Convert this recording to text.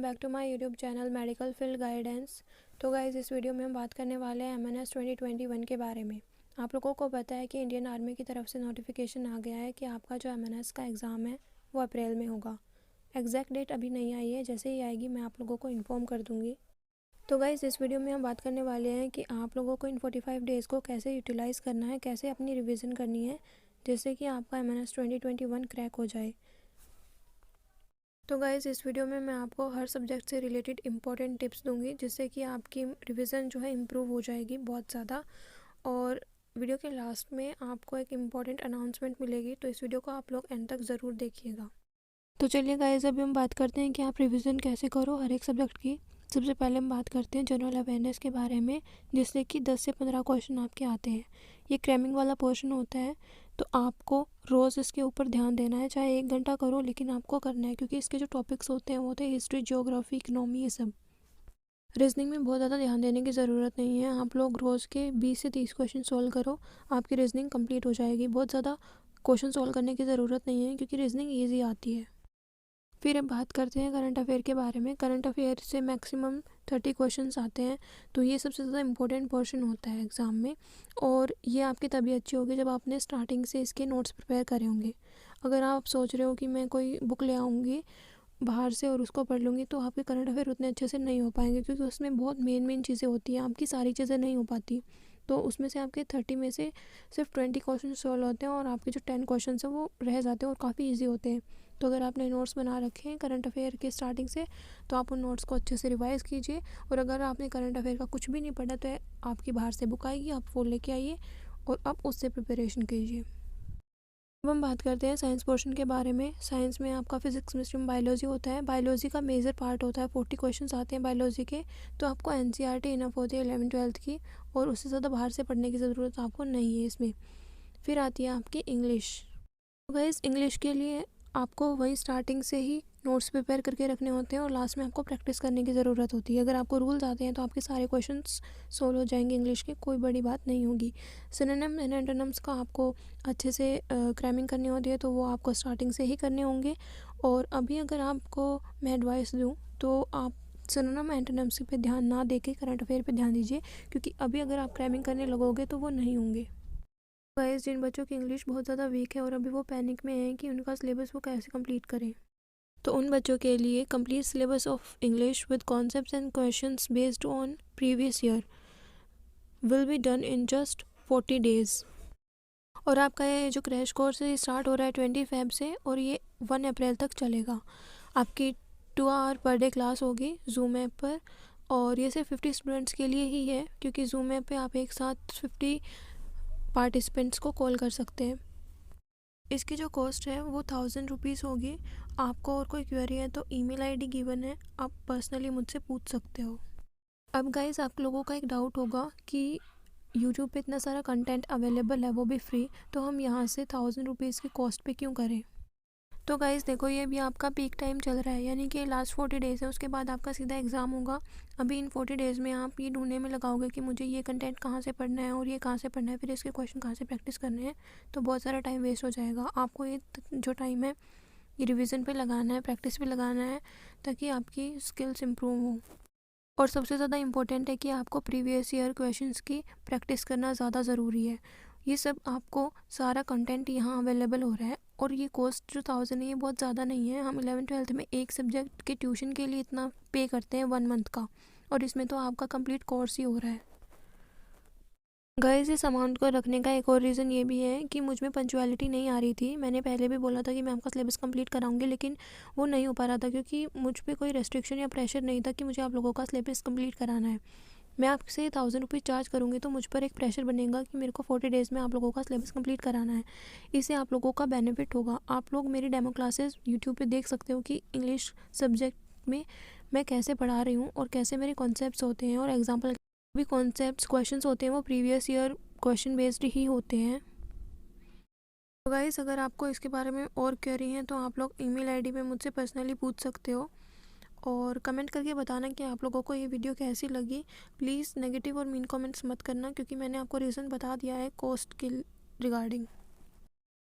Welcome back to my YouTube channel medical field guidance. तो guys, इस video में हम बात करने वाले हैं MNS 2021 के बारे में। आप लोगों को पता है कि इंडियन आर्मी की तरफ से नोटिफिकेशन आ गया है कि आपका जो MNS का एग्ज़ाम है वो अप्रैल में होगा। एग्जैक्ट डेट अभी नहीं आई है, जैसे ही आएगी मैं आप लोगों को इन्फॉर्म कर दूँगी। तो गाइज़, इस वीडियो में हम बात करने वाले हैं कि आप लोगों को इन 45 डेज़ को कैसे यूटिलाइज़ करना है, कैसे अपनी रिविज़न करनी है, जिससे कि आपका MNS 2021 क्रैक हो जाए। तो गाइज़, इस वीडियो में मैं आपको हर सब्जेक्ट से रिलेटेड इंपॉर्टेंट टिप्स दूंगी, जिससे कि आपकी रिवीजन जो है इम्प्रूव हो जाएगी बहुत ज़्यादा। और वीडियो के लास्ट में आपको एक इम्पॉर्टेंट अनाउंसमेंट मिलेगी, तो इस वीडियो को आप लोग एंड तक ज़रूर देखिएगा। तो चलिए गाइज़, अभी हम बात करते हैं कि आप रिवीजन कैसे करो हर एक सब्जेक्ट की। सबसे पहले हम बात करते हैं जनरल अवेयरनेस के बारे में, जिससे कि 10 से 15 क्वेश्चन आपके आते हैं। ये क्रैमिंग वाला पोर्शन होता है, तो आपको रोज़ इसके ऊपर ध्यान देना है, चाहे 1 घंटा करो, लेकिन आपको करना है, क्योंकि इसके जो टॉपिक्स होते हैं वो होते हैं हिस्ट्री, ज्योग्राफी, इकोनॉमी, ये सब। रीजनिंग में बहुत ज़्यादा ध्यान देने की ज़रूरत नहीं है। आप लोग रोज़ के 20 से 30 क्वेश्चन सॉल्व करो, आपकी रीजनिंग कंप्लीट हो जाएगी। बहुत ज़्यादा क्वेश्चन सॉल्व करने की ज़रूरत नहीं है, क्योंकि रीजनिंग ईजी आती है। फिर अब बात करते हैं करंट अफेयर के बारे में। करंट अफेयर से मैक्सिमम 30 क्वेश्चंस आते हैं, तो ये सबसे ज़्यादा इंपॉर्टेंट पोर्शन होता है एग्ज़ाम में। और ये आपकी तभी अच्छी होगी जब आपने स्टार्टिंग से इसके नोट्स प्रिपेयर करे होंगे। अगर आप सोच रहे हो कि मैं कोई बुक ले आऊँगी बाहर से और उसको पढ़ लूँगी, तो आपके करंट अफेयर उतने अच्छे से नहीं हो पाएंगे, क्योंकि उसमें बहुत मेन चीज़ें होती हैं, आपकी सारी चीज़ें नहीं हो पाती। तो उसमें से आपके 30 में से सिर्फ 20 क्वेश्चन सॉल्व होते हैं, और आपके जो 10 क्वेश्चन हैं वो रह जाते हैं और काफ़ी ईजी होते हैं। तो अगर आपने नोट्स बना रखे हैं करंट अफेयर के स्टार्टिंग से, तो आप उन नोट्स को अच्छे से रिवाइज़ कीजिए। और अगर आपने करंट अफेयर का कुछ भी नहीं पढ़ा, तो आपकी बाहर से बुक आएगी, आप वो लेके आइए और आप उससे प्रिपरेशन कीजिए। अब हम बात करते हैं साइंस पोर्शन के बारे में। साइंस में आपका फिजिक्स, केमिस्ट्री, बायोलॉजी होता है। बायोलॉजी का मेजर पार्ट होता है, 40 क्वेश्चंस आते हैं बायोलॉजी के। तो आपको NCERT इनफ होती है 11th-12th की, और उससे ज़्यादा बाहर से पढ़ने की ज़रूरत आपको नहीं है इसमें। फिर आती है आपकी इंग्लिश। तो गाइस, इंग्लिश के लिए आपको वही स्टार्टिंग से ही नोट्स प्रिपेयर करके रखने होते हैं, और लास्ट में आपको प्रैक्टिस करने की ज़रूरत होती है। अगर आपको रूल्स आते हैं तो आपके सारे क्वेश्चंस सोल्व हो जाएंगे इंग्लिश के, कोई बड़ी बात नहीं होगी। सिनोनिम एंड एंटोनिम्स का आपको अच्छे से क्रैमिंग करनी होती है, तो वो आपको स्टार्टिंग से ही करने होंगे। और अभी अगर आपको मैं एडवाइस दूँ, तो आप सिनोनिम एंटोनिम्स पे ध्यान ना देके करंट अफेयर पे ध्यान दीजिए, क्योंकि अभी अगर आप क्रैमिंग करने लगोगे तो वो नहीं होंगे। गाइस, जिन बच्चों की इंग्लिश बहुत ज़्यादा वीक है और अभी वो पैनिक में हैं कि उनका सिलेबस वो कैसे कंप्लीट करें, तो उन बच्चों के लिए complete syllabus of English with concepts and questions based on previous year will be done in just 40 days. और आपका ये जो क्रैश कोर्स है स्टार्ट हो रहा है 20 फेब से, और ये 1 अप्रैल तक चलेगा। आपकी 2 आवर पर डे क्लास होगी जूम ऐप पर, और ये सिर्फ 50 स्टूडेंट्स के लिए ही है, क्योंकि जूम ऐप पे आप एक साथ 50 पार्टिसिपेंट्स को कॉल कर सकते हैं। इसकी जो कॉस्ट है वो 1000 रुपीज़ होगी। आपको और कोई क्वेरी है तो ईमेल आईडी गिवन है, आप पर्सनली मुझसे पूछ सकते हो। अब गाइस, आप लोगों का एक डाउट होगा कि यूट्यूब पे इतना सारा कंटेंट अवेलेबल है, वो भी फ्री, तो हम यहाँ से 1000 रुपीज़ की कॉस्ट पे क्यों करें। तो गाइस देखो, ये भी आपका पीक टाइम चल रहा है, यानी कि लास्ट 40 डेज़ है, उसके बाद आपका सीधा एग्ज़ाम होगा। अभी इन 40 डेज़ में आप ये ढूंढने में लगाओगे कि मुझे ये कंटेंट कहाँ से पढ़ना है और ये कहाँ से पढ़ना है, फिर इसके क्वेश्चन कहाँ से प्रैक्टिस करने हैं, तो बहुत सारा टाइम वेस्ट हो जाएगा। आपको ये जो टाइम है ये रिविज़न पे लगाना है, प्रैक्टिस पे लगाना है, ताकि आपकी स्किल्स इम्प्रूव हो। और सबसे ज़्यादा इम्पोर्टेंट है कि आपको प्रीवियस ईयर क्वेश्चंस की प्रैक्टिस करना ज़्यादा ज़रूरी है। ये सब आपको सारा कंटेंट यहाँ अवेलेबल हो रहा है, और ये कॉस्ट जो 1000 है ये बहुत ज़्यादा नहीं है। हम 11th-12th में एक सब्जेक्ट के ट्यूशन के लिए इतना पे करते हैं 1 मंथ का, और इसमें तो आपका कंप्लीट कोर्स ही हो रहा है। गाइस, इस अमाउंट को रखने का एक और रीज़न ये भी है कि मुझ में पंचुअलिटी नहीं आ रही थी। मैंने पहले भी बोला था कि मैं आपका सिलेबस कंप्लीट कराऊंगी, लेकिन वो नहीं हो पा रहा था, क्योंकि मुझ पे कोई रेस्ट्रिक्शन या प्रेशर नहीं था कि मुझे आप लोगों का सिलेबस कंप्लीट कराना है। मैं आपसे 1000 रुपीज़ चार्ज करूँगी, तो मुझ पर एक प्रेशर बनेगा कि मेरे को 40 डेज़ में आप लोगों का सिलेबस कंप्लीट कराना है। इससे आप लोगों का बेनिफिट होगा। आप लोग मेरी डेमो क्लासेस यूट्यूब पे देख सकते हो कि इंग्लिश सब्जेक्ट में मैं कैसे पढ़ा रही हूँ और कैसे मेरे कॉन्सेप्ट्स होते हैं, और एग्जाम्पल भी कॉन्सेप्ट्स क्वेश्चंस होते हैं वो प्रीवियस ईयर क्वेश्चन बेस्ड ही होते हैं। तो गाइस, अगर आपको इसके बारे में और क्वेरी है तो आप लोग ईमेल आईडी पे मुझसे पर्सनली पूछ सकते हो, और कमेंट करके बताना कि आप लोगों को ये वीडियो कैसी लगी। प्लीज़ नेगेटिव और मीन कमेंट्स मत करना, क्योंकि मैंने आपको रीज़न बता दिया है कॉस्ट के रिगार्डिंग।